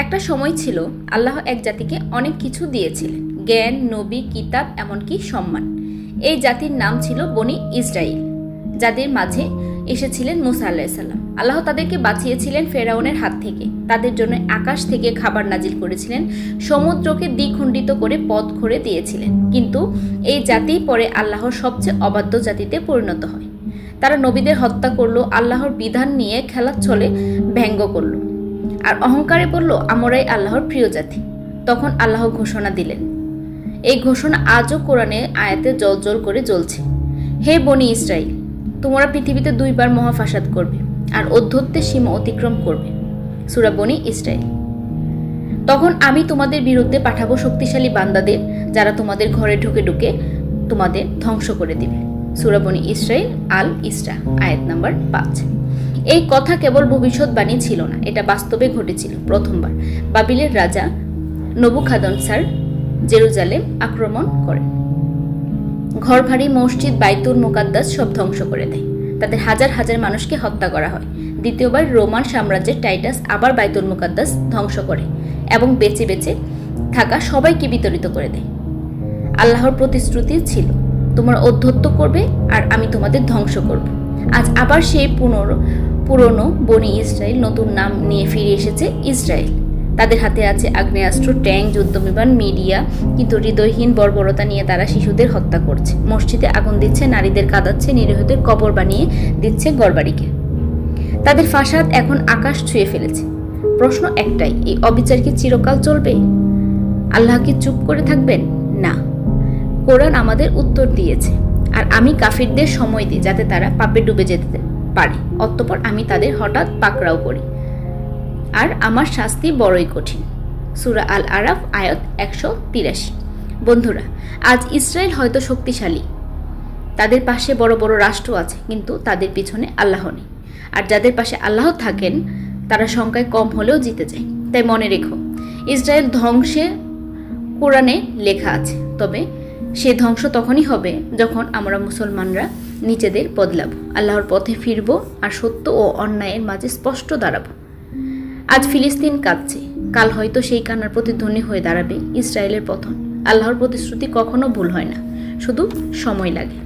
একটা সময় ছিল আল্লাহ এক জাতিকে অনেক কিছু দিয়েছিলেন, জ্ঞান, নবী, কিতাব, এমনকি সম্মান। এই জাতির নাম ছিল বনি ইসরাইল, যাদের মাঝে এসেছিলেন মুসা আলাইসাল্লাম। আল্লাহ তাদেরকে বাঁচিয়েছিলেন ফেরাউনের হাত থেকে, তাদের জন্য আকাশ থেকে খাবার নাজিল করেছিলেন, সমুদ্রকে দ্বিখণ্ডিত করে পথ করে দিয়েছিলেন। কিন্তু এই জাতি পরে আল্লাহর সবচেয়ে অবাধ্য জাতিতে পরিণত হয়। তারা নবীদের হত্যা করলো, আল্লাহর বিধান নিয়ে খেলার ছলে ব্যঙ্গ করলো, আর অহংকারে বলল আমরাই আল্লাহর প্রিয় জাতি। তখন আল্লাহ ঘোষণা দিলেন, এই ঘোষণা আজও কোরআনে আয়াতে জল করে জ্বলছে, হে বনি ইসরাইল, তোমরা পৃথিবীতে 2 বার মহাফাসাদ করবে আর অধ্যত্বের সীমা অতিক্রম করবে। সূরা বনি ইসরাইল। তখন আমি তোমাদের বিরুদ্ধে পাঠাবো শক্তিশালী বান্দাদের, যারা তোমাদের ঘরে ঢুকে ঢুকে তোমাদের ধ্বংস করে দিবে। সূরা বনি ইসরাইল আল ইসরা, আয়াত নাম্বার 5। এই কথা কেবল ভবিষ্যৎবাণী ছিল না, এটা বাস্তবে ঘটেছিল। প্রথমবার বাবিলের রাজা নবুখাদনেছার জেরুজালেম আক্রমণ করেন, ঘরবাড়ি, মসজিদ, বাইতুল মুকাদ্দাস সব ধ্বংস করে দেয়। তাদের হাজার হাজার মানুষকে হত্যা করা হয়। দ্বিতীয়বার রোমান সাম্রাজ্যের টাইটাস আবার বাইতুল মুকাদ্দাস ধ্বংস করে এবং বেঁচে বেঁচে থাকা সবাইকে বিতরিত করে দেয়। আল্লাহর প্রতিশ্রুতি ছিল, তোমরা অধ্যত্ব করবে আর আমি তোমাদের ধ্বংস করব। আজ আবার সেই পুরনো বনি ইসরাইল নতুন নাম নিয়ে ফিরে এসেছে ইসরায়েল। তাদের হাতে আছে আগ্নেয়াস্ত্র, ট্যাঙ্ক, যুদ্ধবিমান, মিডিয়া, কিন্তু হৃদয়হীন বর্বরতা নিয়ে তারা শিশুদের হত্যা করছে, মসজিদে আগুন দিচ্ছে, নারীদের কাঁদাচ্ছে, নিরীহদের কবর বানিয়ে দিচ্ছে ঘরবাড়িকে। তাদের ফাসাদ এখন আকাশ ছুঁয়ে ফেলেছে। প্রশ্ন একটাই, এই অবিচার কি চিরকাল চলবে? আল্লাহ কি চুপ করে থাকবেন? না, কোরআন আমাদের উত্তর দিয়েছে। আর আমি কাফিরদের সময় দিই যাতে তারা পাপে ডুবে যেতে পারে, অতঃপর আমি তাদের হঠাৎ পাকড়াও করি, আর আমার শাস্তি বড়ই কঠিন। সূরা আল আরাফ, আয়াত 183। বন্ধুরা, আজ ইসরায়েল হয়তো শক্তিশালী, তাদের পাশে বড় বড় রাষ্ট্র আছে, কিন্তু তাদের পিছনে আল্লাহ নেই। আর যাদের পাশে আল্লাহ থাকেন তারা সংখ্যায় কম হলেও জিতে যায়। তাই মনে রেখো, ইসরায়েল ধ্বংসে কোরআনে লেখা আছে, তবে সে ধ্বংস তখনই হবে যখন আমরা মুসলমানরা নিজেদের বদলাবো, আল্লাহর পথে ফিরবো আর সত্য ও অন্যায়ের মাঝে স্পষ্ট দাঁড়াবো। আজ ফিলিস্তিন কাঁদছে, কাল হয়তো সেই কান্নার প্রতিধ্বনি হয়ে দাঁড়াবে ইসরায়েলের পতন। আল্লাহর প্রতিশ্রুতি কখনো ভুল হয় না, শুধু সময় লাগে।